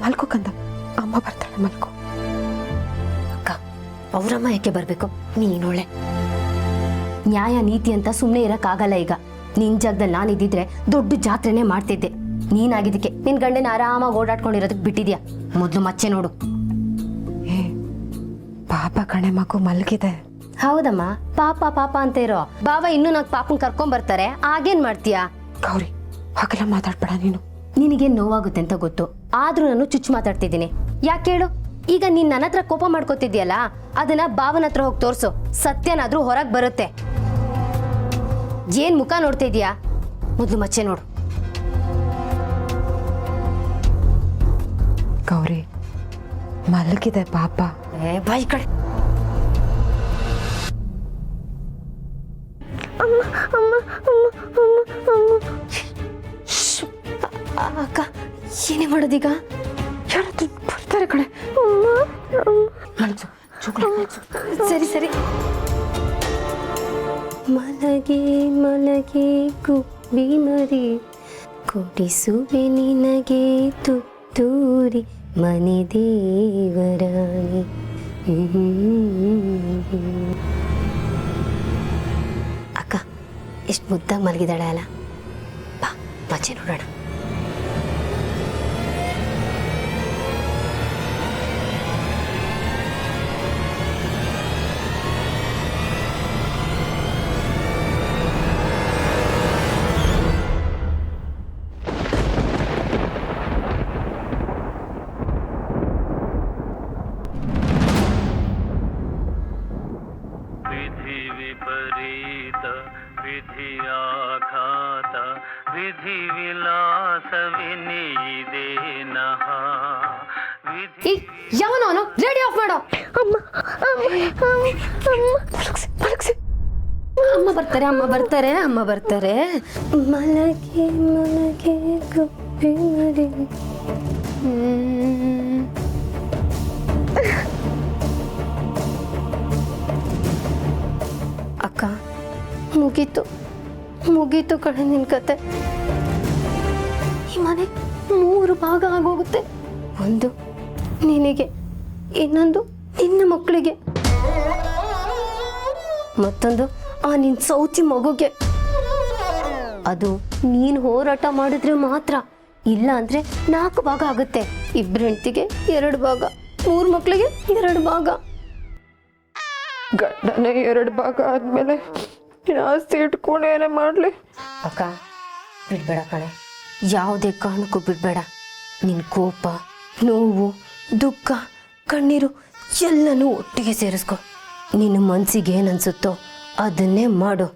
ಮಲ್ಕೋ ಕಂದ, ಅಮ್ಮ ಬರ್ತಾಳೆ, ಮಲ್ಕೋ. ಅಕ್ಕ, ಅವರಮ್ಮ ಯಾಕೆ ಬರ್ಬೇಕು? ನೀನೊಳ್ಳೆ ನ್ಯಾಯ ನೀತಿ ಅಂತ ಸುಮ್ಮನೆ ಇರಕ್ಕಾಗಲ್ಲ. ಈಗ ನಿನ್ ಜಾಗದಲ್ಲಿ ನಾನಿದ್ದಿದ್ರೆ ದೊಡ್ಡ ಜಾತ್ರೆನೇ ಮಾಡ್ತಿದ್ದೆ. ನೀನಾಗಿದ್ದಕ್ಕೆ ನಿನ್ ಗಂಡನ ಆರಾಮಾಗಿ ಓಡಾಡ್ಕೊಂಡಿರೋದಕ್ಕೆ ಬಿಟ್ಟಿದ್ಯಾ. ಮೊದ್ಲು ಮಚ್ಚೆ ನೋಡು. ಏ ಪಾಪ ಕಣೆ, ಮಗು ಮಲ್ಗಿದೆ. ಹೌದಮ್ಮ, ಪಾಪ ಪಾಪ ಅಂತ ಇರೋ. ಬಾವ ಇನ್ನೂ ನಾಲ್ಕು ಪಾಪನ್ ಕರ್ಕೊಂಡ್ ಬರ್ತಾರೆ, ಆಗೇನ್ ಮಾಡ್ತೀಯಾ? ಗೌರಿ, ಹಾಗೆಲ್ಲ ಮಾತಾಡ್ಬೇಡ ನೀನು. ನಿನಗೆ ನೋವಾಗುತ್ತೆ ಅಂತ ಗೊತ್ತು, ಆದ್ರೂ ನಾನು ಚುಚ್ಚು ಮಾತಾಡ್ತಿದ್ದೀನಿ. ಯಾಕೆ ಹೇಳು? ಈಗ ನೀನ್ ನನ್ನ ಹತ್ರ ಕೋಪ ಮಾಡ್ಕೋತಿದ್ಯಲ್ಲ, ಅದನ್ನ ಬಾವನ ಹತ್ರ ಹೋಗಿ ತೋರ್ಸು. ಸತ್ಯನಾದ್ರೂ ಹೊರಗೆ ಬರುತ್ತೆ. ಏನ್ ಮುಖ ನೋಡ್ತಾ ಇದೀಯಾ? ಮೊದ್ಲು ಮಚ್ಚೆ ನೋಡು. ಗೌರಿ ಮಲಗಿದೆ ಪಾಪ. ಬಾಯಿ ಕಡೆ. ಅಕ್ಕ, ಏನೇ ಮಾಡೋದೀಗ? ಯಾರಾದ್ರೂ ಬರ್ತಾರೆ ಕಣೆ. ಸರಿ ಸರಿ. ಮಲಗೆ ಮಲಗೆ ಗುಬ್ಬಿ ಮರಿ, ಕೊಡಿಸುವೆ ನಿನಗೆ ತುತ್ತೂರಿ ಮನೆ ದೇವರಾಣಿ. ಅಕ್ಕ, ಎಷ್ಟು ಮುದ್ದಾಗಿ ಮಲಗಿದಾಳೆ ಅಲ್ಲ. ಬಾ ಮಚ್ಚೆ ನೋಡೋಣ. ವಿಪರೀತ ವಿಧಿಯಾಘಾತ ವಿಧಿ ವಿಲಾಸವಿನಿದೆ ನಹ. ಯಾವನು ಅವನು? ರೇಡಿಯೋ ಆಫ್ ಮಾಡೋ. ಅಮ್ಮ ಬರ್ತಾರೆ, ಅಮ್ಮ ಬರ್ತಾರೆ, ಅಮ್ಮ ಬರ್ತಾರೆ. ಮಲಗೆ ಮಲಗೆ ಗುಬ್ಬಿ ಮರಿ. ಅಕ್ಕ, ಮುಗೀತು ಮುಗೀತು ಕಣೆ ನಿನ್ ಕತೆ. ಈ ಮನೆ 3 ಭಾಗ ಆಗೋಗುತ್ತೆ. ಒಂದು ನಿನಗೆ, ಇನ್ನೊಂದು ನಿನ್ನ ಮಕ್ಕಳಿಗೆ, ಮತ್ತೊಂದು ಆ ನಿನ್ ಸೌತಿ ಮಗುಗೆ. ಅದು ನೀನ್ ಹೋರಾಟ ಮಾಡಿದ್ರೆ ಮಾತ್ರ. ಇಲ್ಲ ಅಂದ್ರೆ 4 ಭಾಗ ಆಗುತ್ತೆ. 2 ಹೆಂಡತಿಗೆ 2 ಭಾಗ, 3 ಮಕ್ಕಳಿಗೆ 2 ಭಾಗ. ಗಂಡನೇ 2 ಭಾಗ ಆದ್ಮೇಲೆ ಆಸ್ತಿ ಇಟ್ಕೊಂಡು ಏನೇ ಮಾಡ್ಲಿ? ಅಕ್ಕ, ಬಿಡ್ಬೇಡ ಕಣೆ, ಯಾವುದೇ ಕಾರಣಕ್ಕೂ ಬಿಡ್ಬೇಡ. ನಿನ್ ಕೋಪ, ನೋವು, ದುಃಖ, ಕಣ್ಣೀರು ಎಲ್ಲನೂ ಒಟ್ಟಿಗೆ ಸೇರಿಸ್ಕೊ. ನಿನ್ನ ಮನ್ಸಿಗೆ ಏನನ್ಸುತ್ತೋ ಅದನ್ನೇ ಮಾಡು.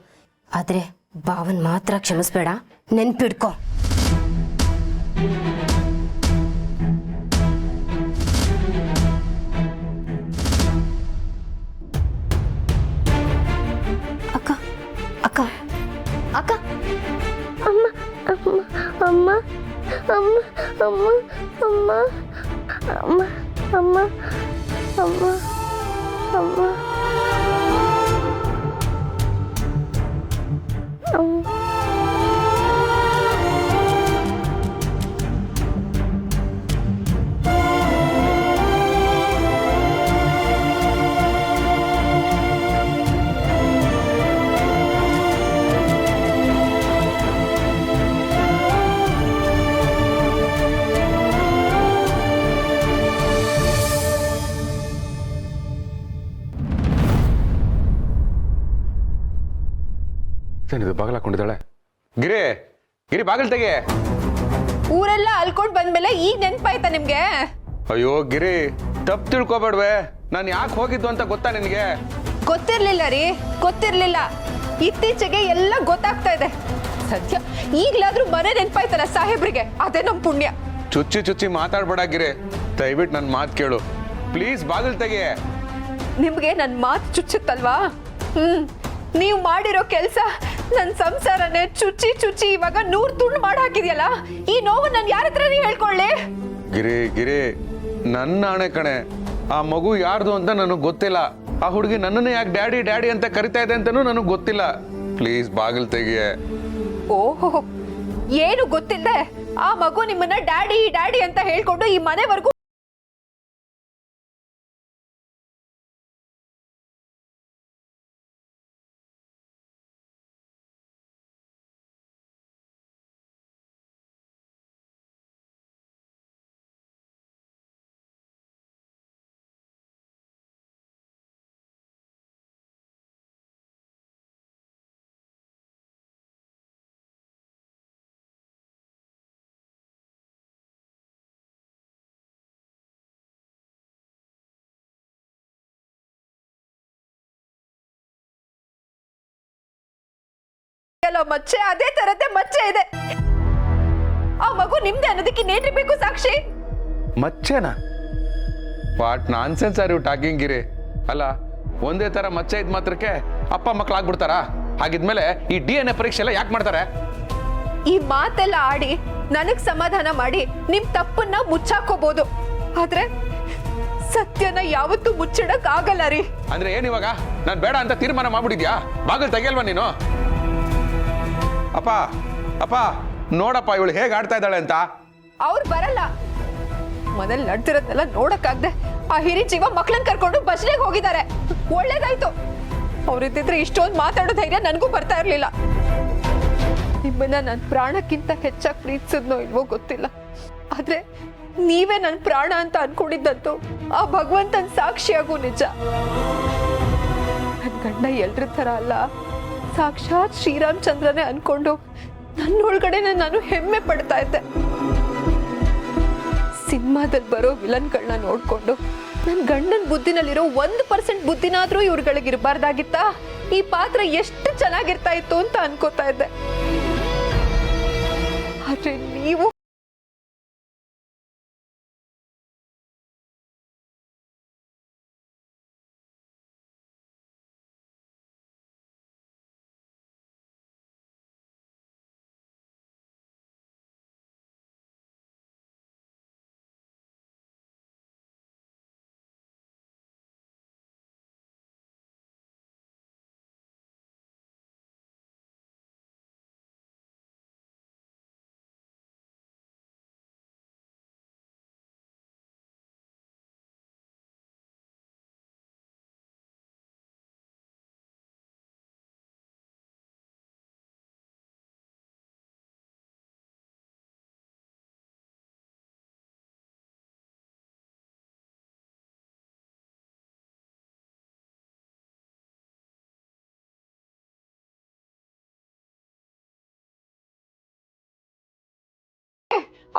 ಆದ್ರೆ ಭಾವನ್ ಮಾತ್ರ ಕ್ಷಮಿಸ್ಬೇಡ, ನೆನ್ಪಿಡ್ಕೊ. ಅಕ್ಕ ಅಕ್ಕ ಅಕ್ಕ, ಅಮ್ಮ ಅಮ್ಮ ಅಮ್ಮ ಅಮ್ಮ ಅಮ್ಮ ಅಮ್ಮ ಅಮ್ಮ ಅಮ್ಮ ಅಮ್ಮ ಅಮ್ಮ ಅಮ್ಮ. ಏನಿದು ಬಾಗಿಲು ಹಾಕೊಂಡಿದ್ದಾಳೆ? ಗಿರಿ ಗಿರಿ ಬಾಗಿಲು ತೆಗೆ. ಊರೆಲ್ಲ ಅಲ್ಕೊಂಡ್ ಬಂದ್ಮೇಲೆ ಈಗ ನೆನ್ಪಾಯ್ತಾ ನಿಮ್ಗೆ? ಅಯ್ಯೋ ಗಿರಿ, ತಪ್ಪು ತಿಳ್ಕೊಬೇಡ್ವೆ. ನಾನು ಯಾಕೆ ಹೋಗಿದ್ದು ಅಂತ ಗೊತ್ತಾ ನಿನಗೆ? ಗೊತ್ತಿರ್ಲಿಲ್ಲ ರೀ, ಗೊತ್ತಿರ್ಲಿಲ್ಲ. ಇತ್ತೀಚೆಗೆ ಎಲ್ಲ ಗೊತ್ತಾಗ್ತಾ ಇದೆ. ಸದ್ಯ ಈಗ್ಲಾದ್ರೂ ಮನೆ ನೆನ್ಪಾಯ್ತಲ್ಲ ಸಾಹೇಬ್ರಿಗೆ, ಅದೇ ನಮ್ ಪುಣ್ಯ. ಚುಚ್ಚಿ ಚುಚ್ಚಿ ಮಾತಾಡ್ಬೇಡ ಗಿರಿ, ದಯವಿಟ್ಟು ನನ್ನ ಮಾತು ಕೇಳು ಪ್ಲೀಸ್. ಬಾಗಿಲು ತೆಗೆ. ನಿಮ್ಗೆ ನನ್ ಮಾತು ಚುಚ್ಚುತ್ತಲ್ವಾ? ನೀವು ಮಾಡಿರೋ ಕೆಲ್ಸ ನನ್ ಸಂಸಾರನೇ ಚುಚ್ಚಿ ಚುಚ್ಚಿ ಇವಾಗ 100 ತುಂಡು ಮಾಡಿ ಹಾಕಿದ್ಯಲ್ಲ. ಈ ನೋವು ನಾನು ಯಾರ ಹತ್ರ ಹೇಳ್ಕೊಳ್ಳಿ? ಗಿರಿ ಗಿರಿ, ನನ್ನ ಆಣೆ ಕಣೆ, ಆ ಮಗು ಯಾರ್ದು ಅಂತ ನನಗೆ ಗೊತ್ತಿಲ್ಲ. ಆ ಹುಡುಗಿ ನನ್ನನ್ನು ಯಾಕೆ ಡ್ಯಾಡಿ ಡ್ಯಾಡಿ ಅಂತ ಕರಿತಾ ಇದೆ ಅಂತನೂ ನನಗೆ ಗೊತ್ತಿಲ್ಲ. ಪ್ಲೀಸ್ ಬಾಗಿಲು ತೆಗಿಯೇ. ಓಹೋ, ಏನು ಗೊತ್ತಿಲ್ಲದೆ ಆ ಮಗು ನಿಮ್ಮನ್ನ ಡ್ಯಾಡಿ ಡ್ಯಾಡಿ ಅಂತ ಹೇಳ್ಕೊಂಡು ಈ ಮನೆವರೆಗೂ ಮಚ್ಚೆ ಅದೇ ತರದ್ದೇ ಮಚ್ಚೆ ಇದೆ. ಆ ಮಗು ನಿಮ್ದೆ ಅನ್ನೋದಕ್ಕೆ ಇನ್ನೇನ್ರಿ ಬೇಕು ಸಾಕ್ಷಿ? ಮಚ್ಚೆನಾ? What nonsense are you talking Giri? ಅಲ್ಲ, ಒಂದೇ ತರ ಮಚ್ಚೆ ಇದ್ ಮಾತ್ರಕ್ಕೆ ಅಪ್ಪ ಮಕ್ಕಳಾಗ್ಬಿಡ್ತಾರಾ? ಹಾಗಿದ್ಮೇಲೆ ಈ DNA ಪರೀಕ್ಷೆ ಎಲ್ಲ ಯಾಕೆ ಮಾಡ್ತಾರೆ? ಈ ಮಾತೆಲ್ಲ ಆಡಿ ನನಗ್ ಸಮಾಧಾನ ಮಾಡಿ ನಿಮ್ ತಪ್ಪನ್ನ ಮುಚ್ಚಾಕೋಬಹುದು, ಆದ್ರೆ ಸತ್ಯನ ಯಾವತ್ತೂ ಮುಚ್ಚಿಡಕ್ ಆಗಲ್ಲ ರೀ. ಅಂದ್ರೆ ಏನ್ ಇವಾಗ ನಾನ್ ಬೇಡ ಅಂತ ತೀರ್ಮಾನ ಮಾಡ್ಬಿಟ್ಟಿದ್ಯಾ? ಬಾಗಿಲು ತೆಗಿಯಲ್ವಾ ನೀನು? ಅಪ್ಪ ಅಪ್ಪ ನೋಡಪ್ಪ ಇವಳು ಹೇಗೆ ಆಡ್ತಾ ಇದ್ದಾಳೆ ಅಂತ. ಅವ್ರು ಬರಲ್ಲ. ಮನೇಲಿ ನಡ್ತಿರೋದನ್ನೆಲ್ಲ ನೋಡಕ್ಕಾಗ್ದೆ ಆ ಹಿರಿ ಜೀವ ಮಕ್ಳನ್ನ ಕರ್ಕೊಂಡು ಭಜನೆಗೆ ಹೋಗಿದ್ದಾರೆ. ಒಳ್ಳೇದಾಯ್ತು. ಅವ್ರಿದ್ದಿದ್ರೆ ಇಷ್ಟೊಂದು ಮಾತಾಡೋ ಧೈರ್ಯ ನನಗೂ ಬರ್ತಾ ಇರ್ಲಿಲ್ಲ. ನಿಮ್ಮನ್ನ ನನ್ ಪ್ರಾಣಕ್ಕಿಂತ ಹೆಚ್ಚಾಗಿ ಪ್ರೀತಿಸಿದ್ನೋ ಇಲ್ವೋ ಗೊತ್ತಿಲ್ಲ, ಆದ್ರೆ ನೀವೇ ನನ್ ಪ್ರಾಣ ಅಂತ ಅನ್ಕೊಂಡಿದ್ದಂತೂ ಆ ಭಗವಂತನ ಸಾಕ್ಷಿಯಾಗೂ ನಿಜ. ನನ್ ಗಂಡ ಎಲ್ರ ತರ ಅಲ್ಲ, ಸಾಕ್ಷಾತ್ ಶ್ರೀರಾಮಚಂದ್ರನೇ ಅನ್ಕೊಂಡು ನನ್ನೊಳಗಡೆನೆ ನಾನು ಹೆಮ್ಮೆ ಪಡ್ತಾ ಇದ್ದೆ. ಸಿನಿಮಾದಲ್ಲಿ ಬರೋ ವಿಲನ್ಗಳನ್ನ ನೋಡ್ಕೊಂಡು ನನ್ನ ಗಂಡನ ಬುದ್ಧಿನಲ್ಲಿರೋ 1% ಬುದ್ಧಿನಾದ್ರೂ ಇವ್ರುಗಳಿಗೆ ಇರಬಾರ್ದಾಗಿತ್ತಾ? ಈ ಪಾತ್ರ ಎಷ್ಟು ಚೆನ್ನಾಗಿರ್ತಾ ಇತ್ತು ಅಂತ ಅನ್ಕೋತಾ ಇದ್ದೆ. ಆದ್ರೆ ನೀವು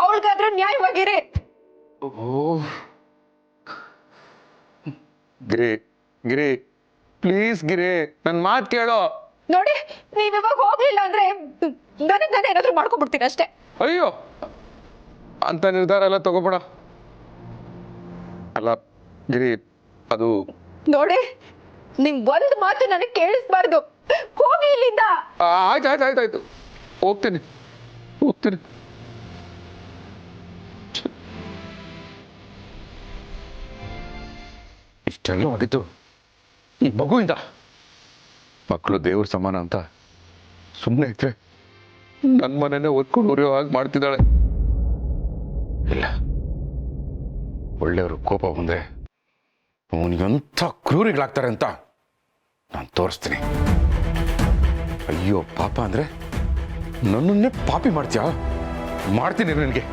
ಅವಳಿಗಾದ್ರೂ ನ್ಯಾಯವಾಗಿರಿ. ಗಿರಿ ಗಿರಿ ಪ್ಲೀಸ್ ಗಿರಿ, ನನ್ ಮಾತು ಕೇಳೋ. ನೋಡಿ, ನೀವ್ ಇವಾಗ ಹೋಗ್ಲಿಲ್ಲ ಅಂದ್ರೆ ನನಗ್ ನಾನು ಏನಾದ್ರೂ ಮಾಡ್ಕೊಂಡ್ಬಿಡ್ತೀನಿ ಅಷ್ಟೇ. ಅಯ್ಯೋ, ಅಂತ ನಿರ್ಧಾರ ಎಲ್ಲ ತಗೋಬೇಡ. ಅಲ್ಲ ಗಿರಿ, ಅದು ನೋಡಿ, ನಿಮ್ ಒಂದ್ ಮಾತು ನನಗ್ ಕೇಳಿಸ್ಬಾರ್ದು. ಹೋಗಿ ಇಲ್ಲಿಂದ. ಆಯ್ತು ಆಯ್ತು ಆಯ್ತು ಆಯ್ತು, ಹೋಗ್ತೀನಿ ಹೋಗ್ತೀನಿ. ಇಷ್ಟೆಲ್ಲ ಆಗಿತ್ತು ಈ ಮಗುವಿಂದ. ಮಕ್ಕಳು ದೇವ್ರ ಸಮಾನ ಅಂತ ಸುಮ್ಮನೆ ಇದ್ರೆ ನನ್ನ ಮನೆಯೇ ಒದ್ಕೊಂಡು ಉರಿಯೋ ಹಾಗೆ ಮಾಡ್ತಿದ್ದಾಳೆ. ಇಲ್ಲ, ಒಳ್ಳೆಯವರು ಕೋಪ ಬಂದ್ರೆ ಅವನಿಗಂಥ ಕ್ರೂರಿಗಳಾಗ್ತಾರೆ ಅಂತ ನಾನು ತೋರಿಸ್ತೀನಿ. ಅಯ್ಯೋ ಪಾಪ ಅಂದ್ರೆ ನನ್ನನ್ನೇ ಪಾಪಿ ಮಾಡ್ತೀಯಾ? ಮಾಡ್ತೀನಿ ನಿನಗೆ.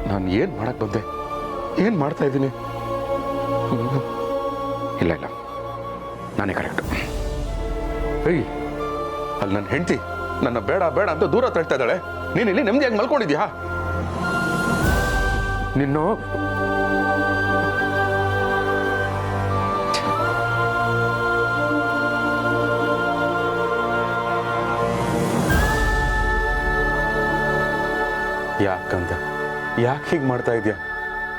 ನಾನು ಏನ್ ಮಾಡಕ್ ಬಂದೆ? ಏನ್ ಮಾಡ್ತಾ ಇದ್ದೀನಿ? ಇಲ್ಲ ಇಲ್ಲ, ನಾನೇ ಕರೆಕ್ಟ್. ಏಯ್, ಅಲ್ಲಿ ನನ್ನ ಹೆಂಡತಿ ನನ್ನ ಬೇಡ ಬೇಡ ಅಂತ ದೂರ ತಳ್ತಾ ಇದ್ದಾಳೆ. ನೀನ್ ಇಲ್ಲಿ ನೆಮ್ಮದಿಯಾಗಿ ಮಲ್ಕೊಂಡಿದ್ಯಾ? ನಿನ್ನು ಯಾಕಂತ ಯಾಕೆ ಹೀಗೆ ಮಾಡ್ತಾ ಇದೆಯಾ?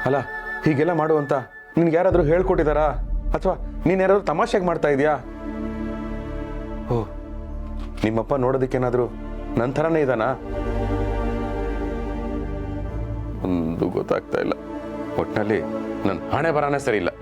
ಅಲ್ಲ, ಹೀಗೆಲ್ಲ ಮಾಡುವಂತ ನಿನ್ಗೆ ಯಾರಾದರೂ ಹೇಳ್ಕೊಟ್ಟಿದಾರಾ? ಅಥವಾ ನೀನ್ ಯಾರಾದ್ರೂ ತಮಾಷೆಗೆ ಮಾಡ್ತಾ ಇದೆಯಾ? ಓ, ನಿಮ್ಮಪ್ಪ ನೋಡೋದಕ್ಕೇನಾದರೂ ನನ್ನ ಥರನೇ ಇದ್ದಾನಾ? ಒಂದು ಗೊತ್ತಾಗ್ತಾ ಇಲ್ಲ. ಒಟ್ಟಿನಲ್ಲಿ ನನ್ನ ಹಣೆ ಬರಾನೇ ಸರಿ ಇಲ್ಲ.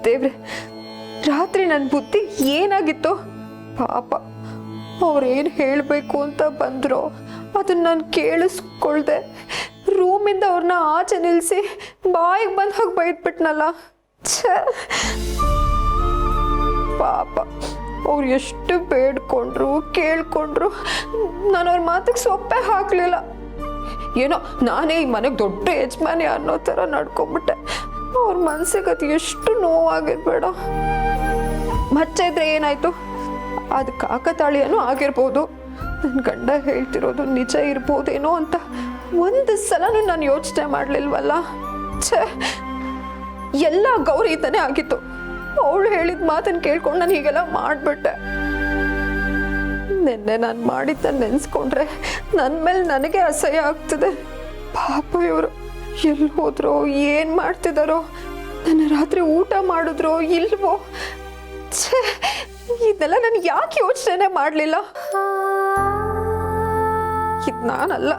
ದೇವ್ರೆ, ರಾತ್ರಿ ನನ್ನ ಬುದ್ಧಿ ಏನಾಗಿತ್ತು? ಪಾಪ ಅವ್ರೇನು ಹೇಳಬೇಕು ಅಂತ ಬಂದ್ರು ಅದನ್ನ ನಾನು ಕೇಳಿಸ್ಕೊಳ್ದೆ ರೂಮಿಂದ ಅವ್ರನ್ನ ಆಚೆ ನಿಲ್ಲಿಸಿ ಬಾಯಿಗೆ ಬಂದ ಹಾಗೆ ಬೈದ್ಬಿಟ್ನಲ್ಲ. ಛೇ, ಪಾಪ ಅವ್ರು ಎಷ್ಟು ಬೇಡ್ಕೊಂಡ್ರು ಕೇಳ್ಕೊಂಡ್ರು, ನಾನು ಅವ್ರ ಮಾತಿಗೆ ಸೊಪ್ಪೆ ಹಾಕಲಿಲ್ಲ. ಏನೋ ನಾನೇ ಈ ಮನೆಗೆ ದೊಡ್ಡ ಯಜಮಾನಿ ಅನ್ನೋ ಥರ ನಡ್ಕೊಂಡ್ಬಿಟ್ಟೆ. ಅವ್ರ ಮನ್ಸಿಗೆ ಅದು ಎಷ್ಟು ನೋವಾಗಿರ್ಬೇಡ. ಮಚ್ಚೆ ಇದ್ರೆ ಏನಾಯ್ತು, ಅದು ಕಾಕತಾಳಿಯನೂ ಆಗಿರ್ಬೋದು, ನನ್ನ ಗಂಡ ಹೇಳ್ತಿರೋದು ನಿಜ ಇರ್ಬೋದೇನೋ ಅಂತ ಒಂದು ಸಲನೂ ನಾನು ಯೋಚನೆ ಮಾಡಲಿಲ್ವಲ್ಲ. ಛೇ, ಎಲ್ಲ ಗೌರಿತನೇ ಆಗಿತ್ತು. ಅವಳು ಹೇಳಿದ ಮಾತನ್ನು ಕೇಳ್ಕೊಂಡು ನಾನು ಹೀಗೆಲ್ಲ ಮಾಡಿಬಿಟ್ಟೆ. ನಿನ್ನೆ ನಾನು ಮಾಡಿದ್ದನ್ನು ನೆನೆಸ್ಕೊಂಡ್ರೆ ನನ್ನ ಮೇಲೆ ನನಗೆ ಅಸಹ್ಯ ಆಗ್ತದೆ. ಪಾಪ ಇವರು ಎಲ್ಲಿ ಹೋದ್ರೋ, ಏನು ಮಾಡ್ತಿದ್ದಾರೋ, ನನ್ನ ರಾತ್ರಿ ಊಟ ಮಾಡಿದ್ರೋ ಇಲ್ವೋ. ಛೇ, ಇದೆಲ್ಲ ನಾನು ಯಾಕೆ ಯೋಚನೆ ಮಾಡಲಿಲ್ಲ? ಇದು ನಾನಲ್ಲ.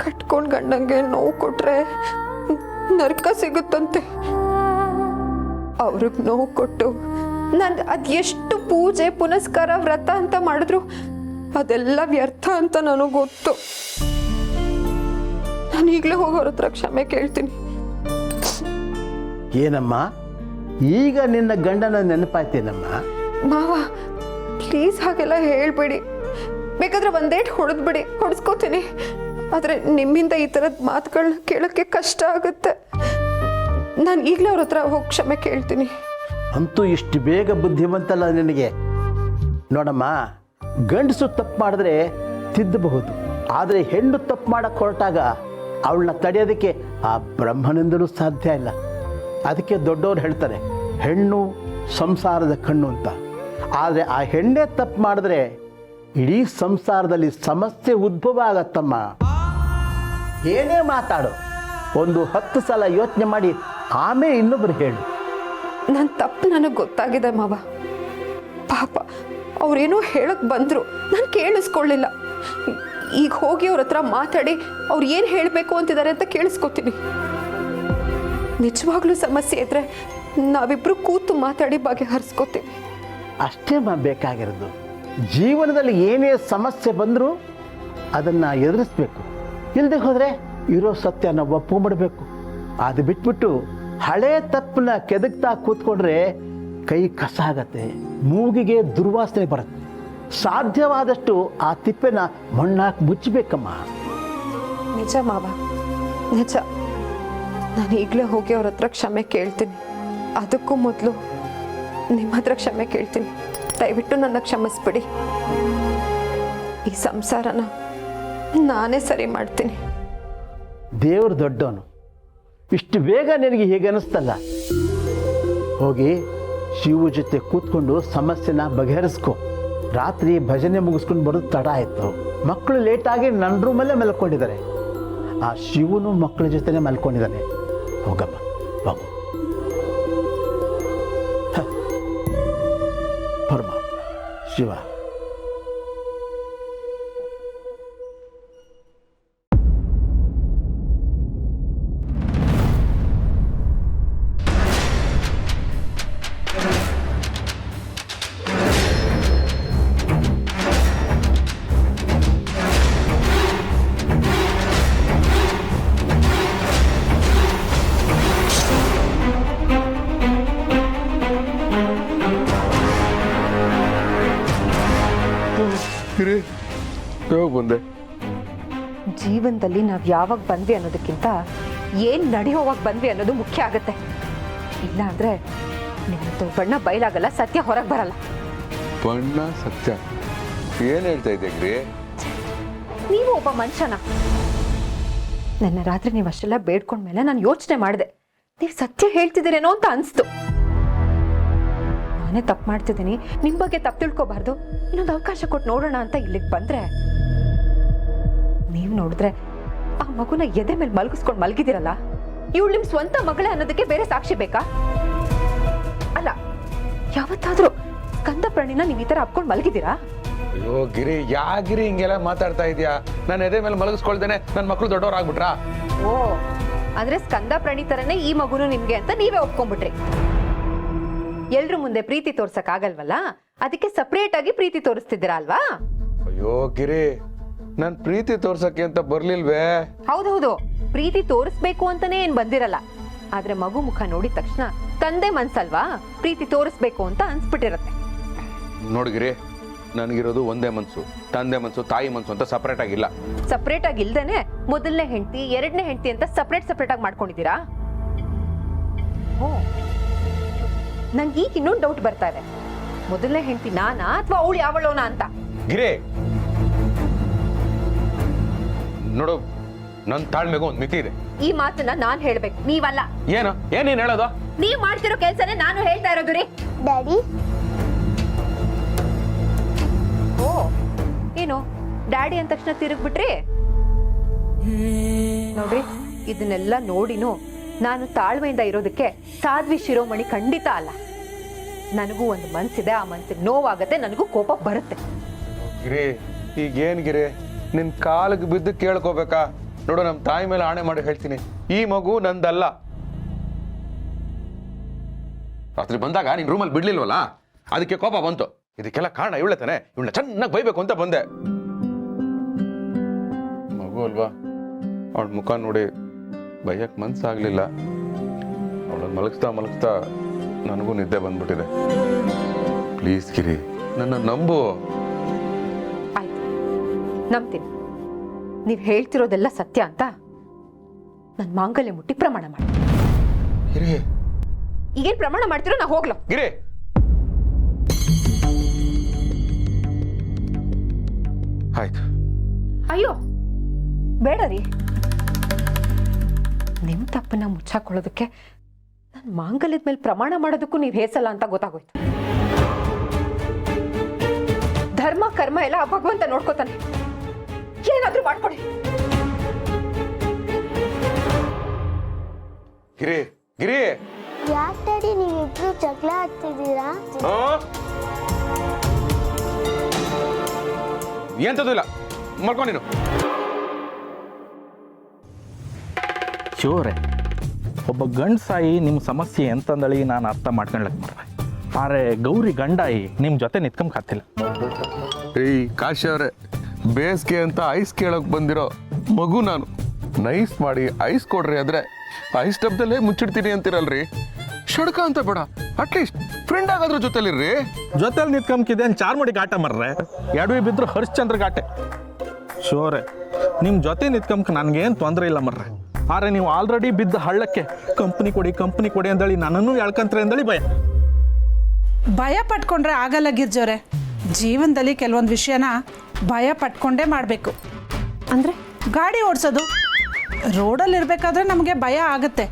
ಕಟ್ಕೊಂಡು ಗಂಡಂಗೆ ನೋವು ಕೊಟ್ರೆ ನರಕ ಸಿಗುತ್ತಂತೆ. ಅವ್ರಿಗೆ ನೋವು ಕೊಟ್ಟು ನಾನು ಅದೆಷ್ಟು ಪೂಜೆ ಪುನಸ್ಕಾರ ವ್ರತ ಅಂತ ಮಾಡಿದ್ರು ಅದೆಲ್ಲ ವ್ಯರ್ಥ ಅಂತ ನನಗೆ ಗೊತ್ತು. ನಾನು ಈಗಲೇ ಹೋಗೋರ ಹತ್ರ ಕ್ಷಮೆ ಕೇಳ್ತೀನಿ. ಏನಮ್ಮ, ಈಗ ನಿನ್ನ ಗಂಡನ ನೆನಪಾಯ್ತೇನಮ್ಮ? ಮಾವ, ಪ್ಲೀಸ್ ಹಾಗೆಲ್ಲ ಹೇಳ್ಬೇಡಿ. ಬೇಕಾದ್ರೆ ಒಂದೇಟ್ ಹೊಡೆದ್ಬಿಡಿ, ಹೊಡೆಸ್ಕೋತೀನಿ. ಆದರೆ ನಿಮ್ಮಿಂದ ಈ ಥರದ ಮಾತುಗಳನ್ನ ಕೇಳೋಕ್ಕೆ ಕಷ್ಟ ಆಗುತ್ತೆ. ನಾನು ಈಗಲೇ ಅವ್ರ ಹತ್ರ ಹೋಗಿ ಕ್ಷಮೆ ಕೇಳ್ತೀನಿ. ಅಂತೂ ಇಷ್ಟು ಬೇಗ ಬುದ್ಧಿವಂತಲ್ಲ ನಿನಗೆ. ನೋಡಮ್ಮ, ಗಂಡಸು ತಪ್ಪು ಮಾಡಿದ್ರೆ ತಿದ್ದಬಹುದು, ಆದರೆ ಹೆಣ್ಣು ತಪ್ಪು ಮಾಡಕ್ಕೆ ಹೊರಟಾಗ ಅವಳನ್ನ ತಡೆಯೋದಕ್ಕೆ ಆ ಬ್ರಹ್ಮನಿಂದಲೂ ಸಾಧ್ಯ ಇಲ್ಲ. ಅದಕ್ಕೆ ದೊಡ್ಡವ್ರು ಹೇಳ್ತಾರೆ, ಹೆಣ್ಣು ಸಂಸಾರದ ಕಣ್ಣು ಅಂತ. ಆದರೆ ಆ ಹೆಣ್ಣೆ ತಪ್ಪು ಮಾಡಿದ್ರೆ ಇಡೀ ಸಂಸಾರದಲ್ಲಿ ಸಮಸ್ಯೆ ಉದ್ಭವ ಆಗತ್ತಮ್ಮ. ಏನೇ ಮಾತಾಡು, ಒಂದು 10 ಸಲ ಯೋಚನೆ ಮಾಡಿ ಆಮೇಲೆ ಇನ್ನೊಬ್ರು ಹೇಳು. ನನ್ನ ತಪ್ಪು ನನಗೆ ಗೊತ್ತಾಗಿದೆ ಮಾವ. ಪಾಪ ಅವ್ರೇನೋ ಹೇಳಕ್ಕೆ ಬಂದರು, ನಾನು ಕೇಳಿಸ್ಕೊಳ್ಳಿಲ್ಲ. ಈಗ ಹೋಗಿ ಅವ್ರ ಹತ್ರ ಮಾತಾಡಿ ಅವ್ರು ಏನು ಹೇಳಬೇಕು ಅಂತಿದ್ದಾರೆ ಅಂತ ಕೇಳಿಸ್ಕೊತೀನಿ. ನಿಜವಾಗ್ಲೂ ಸಮಸ್ಯೆ ಇದ್ರೆ ನಾವಿಬ್ರು ಕೂತು ಮಾತಾಡಿ ಬಗೆಹರಿಸ್ಕೋತೀವಿ. ಅಷ್ಟೇ ಬೇಕಾಗಿರೋದು. ಜೀವನದಲ್ಲಿ ಏನೇ ಸಮಸ್ಯೆ ಬಂದರೂ ಅದನ್ನು ಎದುರಿಸ್ಬೇಕು. ಇಲ್ಲದೆ ಹೋದರೆ ಇರೋ ಸತ್ಯನ ಒಪ್ಕೊಂಡ್ಬಿಡ್ಬೇಕು. ಅದು ಬಿಟ್ಬಿಟ್ಟು ಹಳೆ ತಪ್ಪನ್ನ ಕೆದಕ್ತಾ ಕೂತ್ಕೊಂಡ್ರೆ ಕೈ ಕಸ ಆಗತ್ತೆ, ಮೂಗಿಗೆ ದುರ್ವಾಸನೆ ಬರುತ್ತೆ. ಸಾಧ್ಯವಾದಷ್ಟು ಆ ತಿಪ್ಪೆನ ಮಣ್ಣಾಕಿ ಮುಚ್ಚಬೇಕಮ್ಮ. ನಿಜ ಮಾವ, ನಿಜ. ನಾನು ಈಗಲೇ ಹೋಗಿ ಅವ್ರ ಹತ್ರ ಕ್ಷಮೆ ಕೇಳ್ತೀನಿ. ಅದಕ್ಕೂ ಮೊದಲು ನಿಮ್ಮ ಹತ್ರ ಕ್ಷಮೆ ಕೇಳ್ತೀನಿ. ದಯವಿಟ್ಟು ನನ್ನ ಕ್ಷಮಿಸ್ಬಿಡಿ. ಈ ಸಂಸಾರನ ನಾನೇ ಸರಿ ಮಾಡ್ತೀನಿ. ದೇವ್ರು ದೊಡ್ಡವನು. ಇಷ್ಟು ಬೇಗ ನಿನಗೆ ಹೀಗೆ ಅನಿಸ್ತಲ್ಲ. ಹೋಗಿ ಶಿವ ಜೊತೆ ಕೂತ್ಕೊಂಡು ಸಮಸ್ಯೆನ ಬಗೆಹರಿಸ್ಕೊ. ರಾತ್ರಿ ಭಜನೆ ಮುಗಿಸ್ಕೊಂಡು ಬರೋದು ತಡ ಆಯಿತು. ಮಕ್ಕಳು ಲೇಟಾಗಿ ನನ್ನ ರೂಮಲ್ಲೇ ಮಲ್ಕೊಂಡಿದ್ದಾರೆ. ಆ ಶಿವನು ಮಕ್ಕಳ ಜೊತೆನೇ ಮಲ್ಕೊಂಡಿದ್ದಾನೆ. ಹೋಗಮ್ಮ, ಹೋಗು. ಪರಮಾತ್ಮ ಶಿವ. ಬಂದೆ. ಜೀವನದಲ್ಲಿ ನಾವು ಯಾವಾಗ ಬಂದ್ವಿ ಅನ್ನೋದಕ್ಕಿಂತ ಏನು ನಡೆಯೋವಾಗ ಬಂದ್ವಿ ಅನ್ನೋದು ಮುಖ್ಯ ಆಗುತ್ತೆ. ಇಲ್ಲ ಅಂದ್ರೆ ನಿಮ್ಮದು ಬಣ್ಣ ಬಯಲಾಗಲ್ಲ, ಸತ್ಯ ಹೊರಗೆ ಬರಲ್ಲ. ಬಣ್ಣ ಸತ್ಯ ಏನು ಹೇಳ್ತಾ ಇದ್ದೀರಿ? ನೀವು ಒಬ್ಬ ಮನುಷ್ಯನ ನನ್ನ ರಾತ್ರಿ ನೀವು ಅಷ್ಟೆಲ್ಲ ಬೇಡ್ಕೊಂಡ್ಮೇಲೆ ನಾನು ಯೋಚನೆ ಮಾಡಿದೆ, ನೀವು ಸತ್ಯ ಹೇಳ್ತಿದ್ದೀರೇನೋ ಅಂತ ಅನಿಸ್ತು. ನಾನೇ ತಪ್ಪು ಮಾಡ್ತಿದ್ದೀನಿ, ನಿಮ್ಮ ಬಗ್ಗೆ ತಪ್ಪು ತಿಳ್ಕೊಬಾರ್ದು, ಇನ್ನೊಂದು ಅವಕಾಶ ಕೊಟ್ಟು ನೋಡೋಣ ಅಂತ ಇಲ್ಲಿಗೆ ಬಂದ್ರೆ ನೀವು ನೋಡಿದ್ರೆ ಆ ಮಗುನ ಎದೆ ಮೇಲೆ ಮಲಗಿಸ್ಕೊಂಡು ಮಲಗಿದಿರಲ್ಲ, ಇವಳು ನಿಮ್ಮ ಸ್ವಂತ ಮಗಳೇ ಅನ್ನೋದಕ್ಕೆ ಬೇರೆ ಸಾಕ್ಷಿ ಬೇಕಾ? ಅಲ್ಲ, ಯಾವತ್ತಾದ್ರೂ ಕಂದ ಪ್ರಾಣಿನ ನೀವು ಈ ತರ ಅಪ್ಕೊಂಡು ಮಲಗಿದ್ದೀರಾ? ಅಯ್ಯೋ ಗಿರಿ, ಗಿರಿ ಹಿಂಗೆಲ್ಲ ಮಾತಾಡ್ತಾ ಇದೀಯಾ? ನಾನು ಎದೆ ಮೇಲೆ ಮಲಗಿಸ್ಕೊಳ್ದೇನೆ ನನ್ನ ಮಕ್ಕಳು ದೊಡ್ಡವರಾಗ್ಬಿಟ್ರಾ? ಓ, ಅಂದ್ರೆ ಸ್ಕಂದ ಪ್ರಾಣಿ ತರನೇ ಈ ಮಗುನು ನಿಮ್ಗೆ ಅಂತ ನೀವೇ ಒಪ್ಕೊಂಡ್ಬಿಟ್ರಿ. ಎಲ್ರ ಮುಂದೆ ಪ್ರೀತಿ ತೋರ್ಸಕ್ ಆಗಲ್ವಲ್ಲ, ಅದಕ್ಕೆ ಸಪರೇಟ್ ಆಗಿ ಪ್ರೀತಿ ತೋರಿಸ್ತಿದ್ದೀರಾ ಅಲ್ವಾ? ಅಯ್ಯೋ ಗಿರಿ, ನಾನ್ ಪ್ರೀತಿ ತೋರ್ಸಕ್ಕೆ ಅಂತ ಬರ್ಲಿಲ್ವೇ? ಹೌದೌದು, ಪ್ರೀತಿ ತೋರಿಸ್ಬೇಕು ಅಂತಾನೆ ಏನ್ ಬಂದಿರಲ್ಲ. ಆದ್ರೆ ಮಗು ಮುಖ ನೋಡಿದ ತಕ್ಷಣ ತಂದೆ ಮನ್ಸಲ್ವಾ, ಪ್ರೀತಿ ತೋರಿಸ್ಬೇಕು ಅಂತ ಅನ್ಸ್ಬಿಟ್ಟಿರತ್ತೆ. ನೋಡ್ಗಿರಿ, ನನಗಿರೋದು ಒಂದೇ ಮನ್ಸು, ತಂದೆ ಮನ್ಸು ತಾಯಿ ಮನ್ಸು ಅಂತ ಸಪರೇಟ್ ಆಗಿಲ್ಲ. ಸಪರೇಟ್ ಆಗಿ ಇಲ್ದೇನೆ ಮೊದಲನೇ ಹೆಂಡತಿ ಎರಡನೇ ಹೆಂಡತಿ ಅಂತ ಸಪರೇಟ್ ಆಗಿ ಮಾಡ್ಕೊಂಡಿದ್ದೀರಾ? ಓ, ನಂಗೆ ಈಗ ಇನ್ನೊಂದು ಡೌಟ್ ಬರ್ತಾ ಇದೆ, ಮೊದಲನೇ ಹೆಂಡತಿ ನಾನಾ ಅಥವಾ ಅವಳು ಯಾವಳೋನಾ ಅಂತ. ಗಿರಿ ನೋಡು, ನನ್ನ ತಾಳ್ಮೆಗೂ ಒಂದು ಮಿತಿ ಇದೆ. ಈ ಮಾತನ್ನ ನಾನ್ ಹೇಳ್ಬೇಕು, ನೀವಲ್ಲ. ಏನೇನ್ ಹೇಳೋದು? ನೀವ್ ಮಾಡ್ತಿರೋ ಕೆಲ್ಸನೇ ನಾನು ಹೇಳ್ತಾ ಇರೋದು ರೀ. ಡ್ಯಾಡಿ, ಓ, ಏನು ಡ್ಯಾಡಿ ಅಂದ ತಕ್ಷಣ ತಿರುಗ್ಬಿಟ್ರಿ? ನೋಡ್ರಿ, ಇದನ್ನೆಲ್ಲ ನೋಡಿನೂ ನಾನು ತಾಳ್ಮೆಯಿಂದ ಇರೋದಕ್ಕೆ ಸಾಧ್ವಿ ಶಿರೋಮಣಿ ಖಂಡಿತ ಅಲ್ಲ. ನನಗೂ ಒಂದು ಮನ್ಸಿದೆ, ಆ ಮನ್ಸಿಗೆ ನೋವಾಗತ್ತೆ, ನನಗೂ ಕೋಪ ಬರುತ್ತೆ. ಗಿರಿ, ಈಗೇನ್ ಗಿರಿ, ನಿನ್ ಕಾಲಿಗೆ ಬಿದ್ದು ಕೇಳ್ಕೋಬೇಕಾ? ನೋಡು, ನಮ್ಮ ತಾಯಿ ಮೇಲೆ ಆಣೆ ಮಾಡಿ ಹೇಳ್ತೀನಿ, ಈ ಮಗು ನಂದಲ್ಲ. ರಾತ್ರಿ ಬಂದಾಗ ನೀನ್ ರೂಮಲ್ಲಿ ಬಿಡ್ಲಿಲ್ವಲ್ಲ, ಅದಕ್ಕೆ ಕೋಪ ಬಂತು. ಇದಕ್ಕೆಲ್ಲ ಕಾರಣ ಇವಳೆ ತಾನೆ, ಇವಳನ್ನ ಚೆನ್ನಾಗಿ ಬೈಬೇಕು ಅಂತ ಬಂದೆ. ಮಗು ಅಲ್ವಾ, ಅವಳ ಮುಖ ನೋಡಿ ಬೈಯಕ್ ಮನ್ಸಾಗ್ಲಿಲ್ಲ. ಅವಳನ್ನ ಮಲಗಿಸ್ತಾ ನನಗೂ ನಿದ್ದೆ ಬಂದ್ಬಿಟ್ಟಿದೆ. ಪ್ಲೀಸ್ ಗಿರಿ, ನನ್ನ ನಂಬು. ಆಯ್ತು, ನಂಬ್ತೀನಿ. ನೀವ್ ಹೇಳ್ತಿರೋದೆಲ್ಲ ಸತ್ಯ ಅಂತ ನನ್ ಮಾಂಗಲ್ಯ ಮುಟ್ಟಿ ಪ್ರಮಾಣ ಮಾಡಿ. ಗಿರಿ, ಈಗೇನ್ ಪ್ರಮಾಣ ಮಾಡ್ತಿರೋ? ನಾ ಹೋಗ್ಲೋ? ಗಿರಿ, ಆಯ್ತು. ಅಯ್ಯೋ ಬೇಡ ರೀ, ನಿಮ್ ತಪ್ಪನ್ನ ಮುಚ್ಚಾಕೊಳ್ಳೋದಕ್ಕೆ ನನ್ ಮಾಂಗಲ್ಯದ ಮೇಲೆ ಪ್ರಮಾಣ ಮಾಡೋದಕ್ಕೂ ನೀವ್ ಹೇಸಲ್ಲ ಅಂತ ಗೊತ್ತಾಗೋಯ್ತು. ಧರ್ಮ ಕರ್ಮ ಎಲ್ಲ ಆ ಭಗವಂತ ನೋಡ್ಕೋತಾನೆ, ಏನಾದ್ರೂ ಮಾಡ್ಕೊಡಿ. ಗಿರಿ, ಗಿರಿ, ಯಾಕೆ ಡ್ಯಾಡಿ ನೀವಿಬ್ರು ಜಗಳ ಆಡ್ತಿದ್ದೀರಾ? ಎಂತದೂ ಇಲ್ಲ, ಮಾಡ್ಕೊ ನೀನು. ಶಿವರೇ, ಒಬ್ಬ ಗಂಡಸಾಯಿ ನಿಮ್ಮ ಸಮಸ್ಯೆ ಎಂತಂದಳಿ ನಾನು ಅರ್ಥ ಮಾಡ್ಕೊಳಕ್ ಮಾಡ್ದೆ. ಆದರೆ ಗೌರಿ ಗಂಡಾಯಿ ನಿಮ್ಮ ಜೊತೆ ನಿತ್ಕೊಂಬತ್ತಿಲ್ಲ. ರೀ ಕಾಶಿ ಅವ್ರೆ, ಬೇಸಿಗೆ ಅಂತ ಐಸ್ ಕೇಳೋಕೆ ಬಂದಿರೋ ಮಗು ನಾನು. ನೈಸ್ ಮಾಡಿ ಐಸ್ ಕೊಡ್ರಿ ಅಂದ್ರೆ ಐಸ್ ಡಬ್ದಲ್ಲೇ ಮುಚ್ಚಿಡ್ತೀನಿ ಅಂತಿರಲ್ರಿ. ಶಡ್ಕ ಅಂತ ಬೇಡ, ಅಟ್ಲೀಸ್ಟ್ ಫ್ರೆಂಡ್ ಆಗಾದ್ರೂ ಜೊತೆಲಿರ್ರಿ. ಜೊತೆಲಿ ನಿತ್ಕೊಂಬಿದೆ ಚಾರ್ಮಡಿಗೆ ಆಟ ಮರ್ರೆ, ಎಡವಿ ಬಿದ್ರು ಹರಿಶ್ಚಂದ್ರಗೆ ಆಟೆ. ಶಿವರೇ, ನಿಮ್ಮ ಜೊತೆ ನಿತ್ಕೊಂಬ ನನಗೇನು ತೊಂದರೆ ಇಲ್ಲ ಮರ್ರೆ. ಆದರೆ ನೀವು ಆಲ್ರೆಡಿ ಬಿದ್ದ ಹಳ್ಳಕ್ಕೆ ಕಂಪ್ನಿ ಕೊಡಿ ಅಂದಳಿ ನನ್ನನ್ನು ಎಳ್ಕಂತ್ರೆ ಅಂದಳಿ ಭಯ ಪಟ್ಕೊಂಡ್ರೆ ಆಗಲ್ಲ ಗಿರ್ಜೋರೆ. ಜೀವನದಲ್ಲಿ ಕೆಲವೊಂದು ವಿಷಯನ ಭಯ ಪಟ್ಕೊಂಡೇ ಮಾಡಬೇಕು. ಅಂದರೆ ಗಾಡಿ ಓಡಿಸೋದು ರೋಡಲ್ಲಿ ಇರಬೇಕಾದ್ರೆ ನಮಗೆ ಭಯ ಆಗುತ್ತೆ,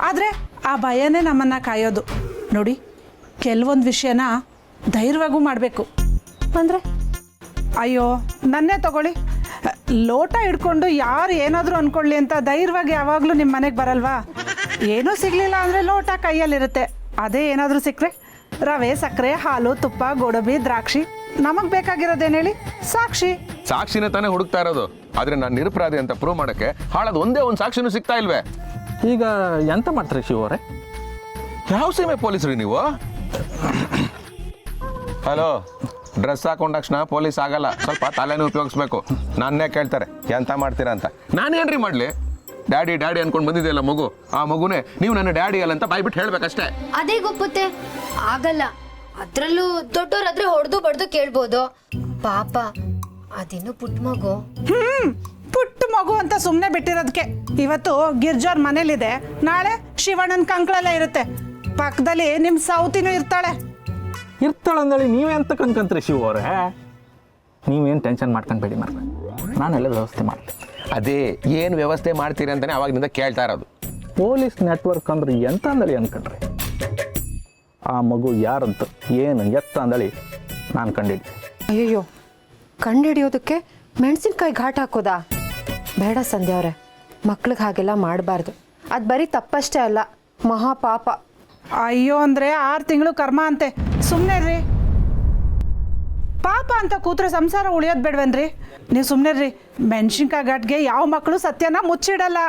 ಆದರೆ ಆ ಭಯನೇ ನಮ್ಮನ್ನು ಕಾಯೋದು. ನೋಡಿ, ಕೆಲವೊಂದು ವಿಷಯನ ಧೈರ್ಯವಾಗೂ ಮಾಡಬೇಕು. ಅಂದರೆ ಅಯ್ಯೋ ನನ್ನೇ ತಗೊಳ್ಳಿ, ಲೋಟ ಹಿಡ್ಕೊಂಡು ಯಾರು ಏನಾದರೂ ಅಂದ್ಕೊಳ್ಳಿ ಅಂತ ಧೈರ್ಯವಾಗಿ ಯಾವಾಗಲೂ ನಿಮ್ಮ ಮನೆಗೆ ಬರಲ್ವಾ? ಏನೂ ಸಿಗಲಿಲ್ಲ ಅಂದರೆ ಲೋಟ ಕೈಯಲ್ಲಿರುತ್ತೆ, ಅದೇ ಏನಾದರೂ ಸಿಕ್ಕರೆ ರವೆ, ಸಕ್ಕರೆ, ಹಾಲು, ತುಪ್ಪ, ಗೋಡಂಬಿ, ದ್ರಾಕ್ಷಿ, ನಮಗೆ ಬೇಕಾಗಿರೋದೇನು ಹೇಳಿ? ಸಾಕ್ಷಿನ ತಾನೇ ಹುಡುಕ್ತಾ ಇರೋದು. ಆದ್ರೆ ನಾನು ನಿರಪರಾಧಿ ಅಂತ ಪ್ರೂವ್ ಮಾಡಕ್ಕೆ ಹಾಳದ ಒಂದೇ ಒಂದು ಸಾಕ್ಷಿನೂ ಸಿಗ್ತಾ ಇಲ್ವೇ? ಈಗ ಎಂತ ಮಾಡ್ತೀರಿ ಶಿವರೇ? ಯಾವ ಸೀಮೆ ಪೊಲೀಸ್ರಿ ನೀವು? ಹಲೋ, ಡ್ರೆಸ್ ಹಾಕೊಂಡಕ್ಷಣ ಪೊಲೀಸ್ ಆಗಲ್ಲ, ಸ್ವಲ್ಪ ತಲೆನೂ ಉಪಯೋಗಿಸ್ಬೇಕು. ನನ್ನೇ ಕೇಳ್ತಾರೆ ಎಂತ ಮಾಡ್ತೀರಾ ಅಂತ. ನಾನೇನ್ರಿ ಮಾಡ್ಲಿ? ಡ್ಯಾಡಿ ಅನ್ಕೊಂಡು ಬಂದಿದೆಯಲ್ಲ ಮಗು, ಆ ಮಗುನೇ ನೀವು ನನ್ನ ಡ್ಯಾಡಿ ಅಲ್ಲ ಅಂತ ಬಾಯ್ಬಿಟ್ಟು ಹೇಳ್ಬೇಕಷ್ಟೇ. ಅದೇ ಗೊಪ್ಪುತ್ತೆ, ಆಗಲ್ಲ. ಅದ್ರಲ್ಲೂ ದೊಡ್ಡೋರಾದ್ರೆ ಹೊಡೆದು ಬಡ್ದು ಕೇಳ್ಬೋದು. ಪಾಪ ಅದೇನು ಪುಟ್ಟ ಮಗು. ಪುಟ್ಟ ಮಗು ಅಂತ ಸುಮ್ಮನೆ ಬಿಟ್ಟಿರೋದಕ್ಕೆ ಇವತ್ತು ಗಿರ್ಜೋರ್ ಮನೇಲಿದೆ, ನಾಳೆ ಶಿವಣ್ಣನ ಕಂಕ್ಳೆಲ್ಲ ಇರುತ್ತೆ, ಪಕ್ಕದಲ್ಲಿ ನಿಮ್ಮ ಸೌತಿನೂ ಇರ್ತಾಳಂದೇಳಿ ನೀವೆಂತ ಕನ್ಕಂತ್ರಿ ಶಿವರೇ? ನೀವೇನು ಟೆನ್ಷನ್ ಮಾಡ್ಕೊಂಡ್ಬೇಡಿ ಮರ್ರೆ, ನಾನೆಲ್ಲ ವ್ಯವಸ್ಥೆ ಮಾಡ್ತೀನಿ. ಅದೇ ಏನು ವ್ಯವಸ್ಥೆ ಮಾಡ್ತೀರಿ ಅಂತಾನೆ ಅವಾಗಿನಿಂದ ಕೇಳ್ತಾ ಇರೋದು. ಪೊಲೀಸ್ ನೆಟ್ವರ್ಕ್ ಅಂದ್ರೆ ಎಂತ ಅಂದಳಿ ಅನ್ಕೊಂಡ್ರಿ? ಆ ಮಗು ಯಾರಂತ ಏನು ಎತ್ತ ಅಂದಳಿ ನಾನು ಕಂಡಿದ್ದೆ. ಅಯ್ಯಯ್ಯೋ, ಕಂಡುಹಿಡಿಯೋದಕ್ಕೆ ಮೆಣಸಿನ್ಕಾಯಿ ಘಾಟ್ ಹಾಕೋದಾ? ಬೇಡ ಸಂಧ್ಯಾ ಅವರೇ, ಮಕ್ಳಿಗೆ ಹಾಗೆಲ್ಲ ಮಾಡಬಾರ್ದು. ಅದು ಬರೀ ತಪ್ಪಷ್ಟೇ ಅಲ್ಲ, ಮಹಾಪಾಪ. ಅಯ್ಯೋ ಅಂದರೆ 6 ತಿಂಗಳು ಕರ್ಮ ಅಂತೆ. ಸುಮ್ಮನೆ ರೀ, ಪಾಪ ಅಂತ ಕೂತ್ರೆ ಸಂಸಾರ ಉಳಿಯೋದು ಬೇಡವೇನ್ರಿ? ನೀವು ಸುಮ್ಮನೆ ರೀ. ಮೆಣಸಿನ್ಕಾಯಿ ಘಾಟ್ಗೆ ಯಾವ ಮಕ್ಕಳು ಸತ್ಯನ ಮುಚ್ಚಿಡಲ್ಲ.